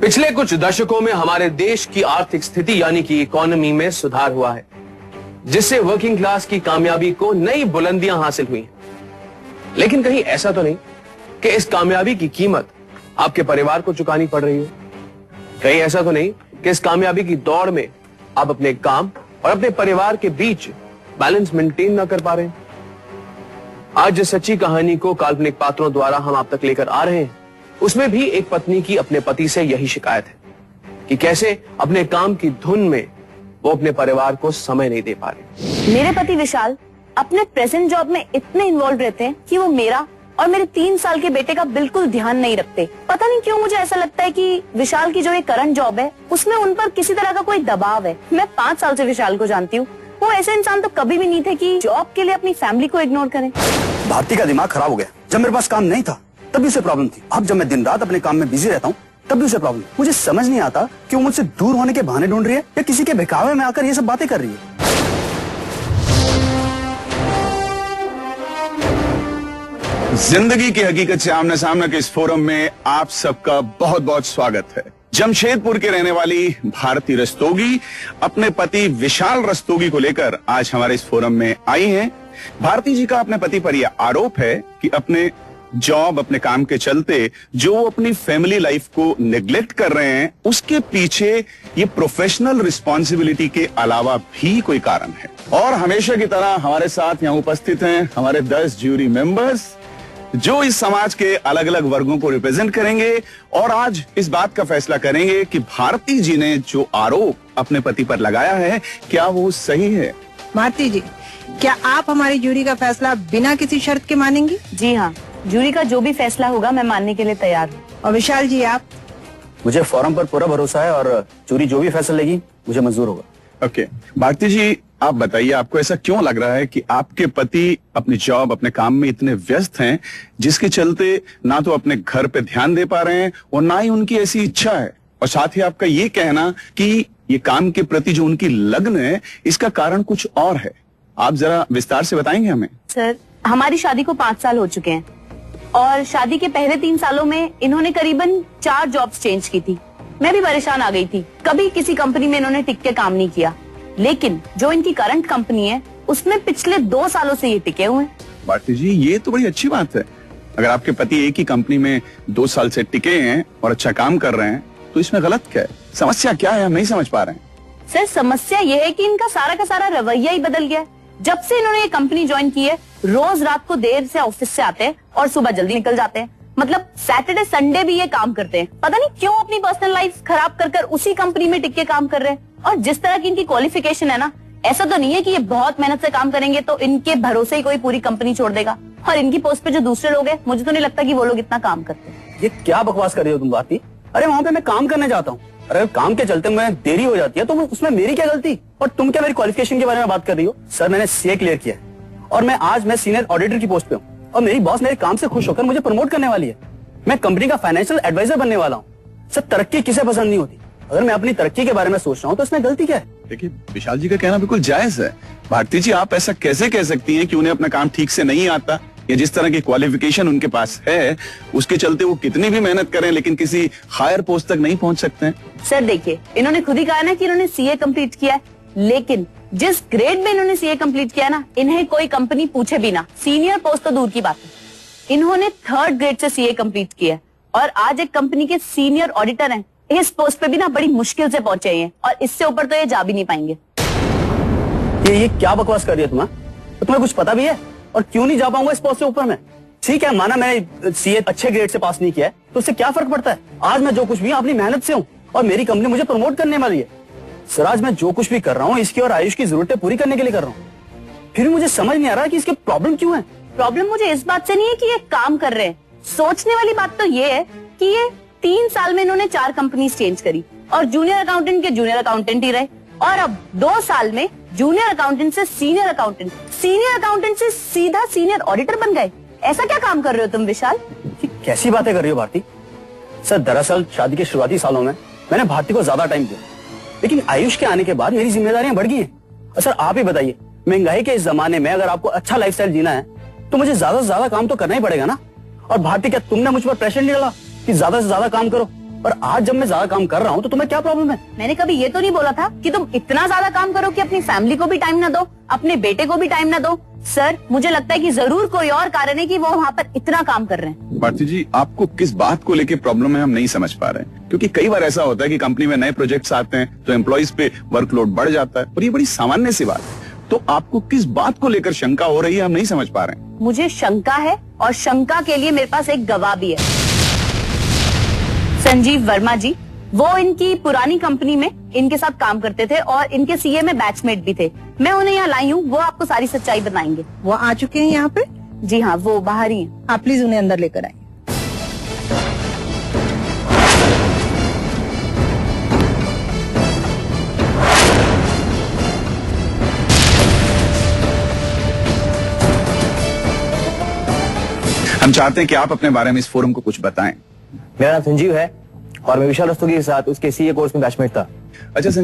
पिछले कुछ दशकों में हमारे देश की आर्थिक स्थिति यानी कि इकोनॉमी में सुधार हुआ है, जिससे वर्किंग क्लास की कामयाबी को नई बुलंदियां हासिल हुई हैं। लेकिन कहीं ऐसा तो नहीं कि इस कामयाबी की कीमत आपके परिवार को चुकानी पड़ रही हो? कहीं ऐसा तो नहीं कि इस कामयाबी की दौड़ में आप अपने काम और अपने परिवार के बीच बैलेंस मेंटेन ना कर पा रहे हैं? आज जिस सच्ची कहानी को काल्पनिक पात्रों द्वारा हम आप तक लेकर आ रहे हैं, उसमें भी एक पत्नी की अपने पति से यही शिकायत है कि कैसे अपने काम की धुन में वो अपने परिवार को समय नहीं दे पा रहे। मेरे पति विशाल अपने प्रेजेंट जॉब में इतने इन्वॉल्व रहते हैं कि वो मेरा और मेरे 3 साल के बेटे का बिल्कुल ध्यान नहीं रखते। पता नहीं क्यों मुझे ऐसा लगता है कि विशाल की जो ये करंट जॉब है उसमें उन पर किसी तरह का कोई दबाव है। मैं 5 साल से विशाल को जानती हूँ, वो ऐसे इंसान तो कभी भी नहीं थे कि जॉब के लिए अपनी फैमिली को इग्नोर करें। भारती का दिमाग खराब हो गया। जब मेरे पास काम नहीं था तब भी उसे प्रॉब्लम थी। अब जब मैं दिन रात अपने काम में बिजी रहता हूँ तब भी उसे प्रॉब्लम। मुझे समझ नहीं आता कि वो मुझसे दूर होने के बहाने ढूंढ रही है या किसी के बहकावे में आकर ये सब बातें कर रही है। जिंदगी की हकीकत से आमने सामने के इस फोरम में आप सबका बहुत बहुत स्वागत है। जमशेदपुर के रहने वाली भारती रस्तोगी अपने पति विशाल रस्तोगी को लेकर आज हमारे इस फोरम में आई हैं। भारती जी का अपने पति पर यह आरोप है कि अपने जॉब अपने काम के चलते जो वो अपनी फैमिली लाइफ को नेग्लेक्ट कर रहे हैं, उसके पीछे ये प्रोफेशनल रिस्पॉन्सिबिलिटी के अलावा भी कोई कारण है। और हमेशा की तरह हमारे साथ यहाँ उपस्थित हैं हमारे 10 ज्यूरी मेंबर्स जो इस समाज के अलग अलग वर्गों को रिप्रेजेंट करेंगे और आज इस बात का फैसला करेंगे कि भारती जी ने जो आरोप अपने पति पर लगाया है क्या वो सही है। भारती जी, क्या आप हमारी जूरी का फैसला बिना किसी शर्त के मानेंगी? जी हाँ, जूरी का जो भी फैसला होगा मैं मानने के लिए तैयार हूँ। और विशाल जी आप? मुझे फोरम पर पूरा भरोसा है और जूरी जो भी फैसला लेगी मुझे मंजूर होगा। ओके, भारती जी आप बताइए, आपको ऐसा क्यों लग रहा है कि आपके पति अपनी जॉब अपने काम में इतने व्यस्त हैं जिसके चलते ना तो अपने घर पे ध्यान दे पा रहे हैं और ना ही उनकी ऐसी इच्छा है, और साथ ही आपका ये कहना कि ये काम के प्रति जो उनकी लगन है इसका कारण कुछ और है। आप जरा विस्तार से बताएंगे हमें। सर, हमारी शादी को 5 साल हो चुके हैं और शादी के पहले 3 सालों में इन्होंने करीबन 4 जॉब्स चेंज की थी। मैं भी परेशान आ गई थी। कभी किसी कंपनी में इन्होंने टिक के काम नहीं किया, लेकिन जो इनकी करंट कंपनी है उसमें पिछले 2 सालों से ये टिके हुए हैं। भारती जी, ये तो बड़ी अच्छी बात है। अगर आपके पति एक ही कंपनी में 2 साल से टिके हैं और अच्छा काम कर रहे हैं तो इसमें गलत क्या है? समस्या क्या है, हम नहीं समझ पा रहे हैं। सर, समस्या ये है कि इनका सारा का सारा रवैया ही बदल गया है। जब से इन्होंने ये कंपनी ज्वाइन की है, रोज रात को देर से ऑफिस से आते हैं और सुबह जल्दी निकल जाते हैं। मतलब सैटरडे संडे भी ये काम करते हैं। पता नहीं क्यों अपनी पर्सनल लाइफ खराब कर कर उसी कंपनी में टिक के काम कर रहे हैं। और जिस तरह की इनकी क्वालिफिकेशन है ना, ऐसा तो नहीं है कि ये बहुत मेहनत से काम करेंगे तो इनके भरोसे ही कोई पूरी कंपनी छोड़ देगा। और इनकी पोस्ट पे जो दूसरे लोग हैं, मुझे तो नहीं लगता कि वो लोग इतना काम करते हैं। ये क्या बकवास कर रही हो तुम भारती? अरे वहाँ पे मैं काम करने जाता हूँ, अरे काम के चलते मैं देरी हो जाती है तो उसमें मेरी क्या गलती? और तुम क्या मेरी क्वालिफिकेशन के बारे में बात कर रही हो? सर, मैंने सीए क्लियर किया है और मैं सीनियर ऑडिटर की पोस्ट पे हूँ और मेरी बॉस मेरे काम से खुश होकर मुझे प्रमोट करने वाली है। मैं कंपनी का फाइनेंशियल एडवाइजर बनने वाला हूँ। सर, तरक्की किसे पसंद नहीं होती? अगर मैं अपनी तरक्की के बारे में सोच रहा हूँ तो इसमें गलती क्या है? देखिए, विशाल जी का कहना बिल्कुल जायज है। भारती जी, आप ऐसा कैसे कह सकती हैं कि उन्हें अपना काम ठीक से नहीं आता, या जिस तरह की क्वालिफिकेशन उनके पास है उसके चलते वो कितनी भी मेहनत करें लेकिन किसी हायर पोस्ट तक नहीं पहुंच सकते हैं। सर देखिए, इन्होंने खुद ही कहा ना कि इन्होंने सीए कंप्लीट किया है, लेकिन जिस ग्रेड में इन्होंने सीए कंप्लीट किया ना, इन्हें कोई कंपनी पूछे भी ना। सीनियर पोस्ट तो दूर की बात है, इन्होंने 3rd ग्रेड से सीए कंप्लीट किया है और आज एक कंपनी के सीनियर ऑडिटर हैं। इस पोस्ट पे भी ना बड़ी मुश्किल से पहुंचे हैं और इससे ऊपर तो ये जा भी नहीं पाएंगे। ये क्या बकवास कर रही है तुम? तो तुम्हें कुछ पता भी है? और क्यों नहीं जा पाऊंगा इस पोस्ट से ऊपर में? ठीक है, माना मैंने सीए अच्छे ग्रेड से पास नहीं किया है तो उससे क्या फर्क पड़ता है? आज मैं जो कुछ भी अपनी मेहनत से हूँ और मेरी कंपनी मुझे प्रमोट करने वाली है। सर, आज मैं जो कुछ भी कर रहा हूँ इसकी और आयुष की जरूरतें पूरी करने के लिए कर रहा हूँ। फिर मुझे समझ नहीं आ रहा कि इसके प्रॉब्लम क्यों है। प्रॉब्लम मुझे इस बात से नहीं है कि ये काम कर रहे हैं। सोचने वाली बात तो ये है कि ये 3 साल में इन्होंने 4 कंपनी चेंज करी और जूनियर अकाउंटेंट के जूनियर अकाउंटेंट ही रहे और अब 2 साल में जूनियर अकाउंटेंट से सीनियर अकाउंटेंट से सीधा सीनियर ऑडिटर बन गए। ऐसा क्या काम कर रहे हो तुम विशाल? कैसी बातें कर रही हो भारती? सर, दरअसल शादी के शुरुआती सालों में मैंने भारती को ज्यादा टाइम दिया, लेकिन आयुष के आने के बाद मेरी जिम्मेदारियां बढ़ गई हैं। सर, आप ही बताइए, महंगाई के इस जमाने में अगर आपको अच्छा लाइफस्टाइल जीना है तो मुझे ज्यादा से ज्यादा काम तो करना ही पड़ेगा ना। और भारती, क्या तुमने मुझ पर प्रेशर नहीं डाला कि ज्यादा से ज्यादा काम करो? और आज जब मैं ज्यादा काम कर रहा हूँ तो तुम्हें क्या प्रॉब्लम है? मैंने कभी ये तो नहीं बोला था कि तुम इतना ज्यादा काम करो कि अपनी फैमिली को भी टाइम ना दो, अपने बेटे को भी टाइम ना दो। सर, मुझे लगता है कि जरूर कोई और कारण है कि वो वहाँ पर इतना काम कर रहे हैं। भारती जी, आपको किस बात को लेके प्रॉब्लम है हम नहीं समझ पा रहे हैं, क्योंकि कई बार ऐसा होता है कि कंपनी में नए प्रोजेक्ट्स आते हैं तो एम्प्लॉइज पे वर्कलोड बढ़ जाता है, और ये बड़ी सामान्य सी बात है। तो आपको किस बात को लेकर शंका हो रही है हम नहीं समझ पा रहे हैं। मुझे शंका है, और शंका के लिए मेरे पास एक गवाह भी है, संजीव वर्मा जी। वो इनकी पुरानी कंपनी में इनके साथ काम करते थे और इनके सीए में बैचमेट भी थे। मैं उन्हें यहाँ लाई हूँ, वो आपको सारी सच्चाई बताएंगे। वो आ चुके हैं यहाँ पे? जी हाँ, वो बाहर ही हैं। आप प्लीज उन्हें अंदर लेकर आइए। हम चाहते हैं कि आप अपने बारे में इस फोरम को कुछ बताएं। मेरा नाम संजीव है और मैं विशाल रस्तोगी के साथ उसके सीए कोर्स में बैचमेट था। अच्छा संजीव,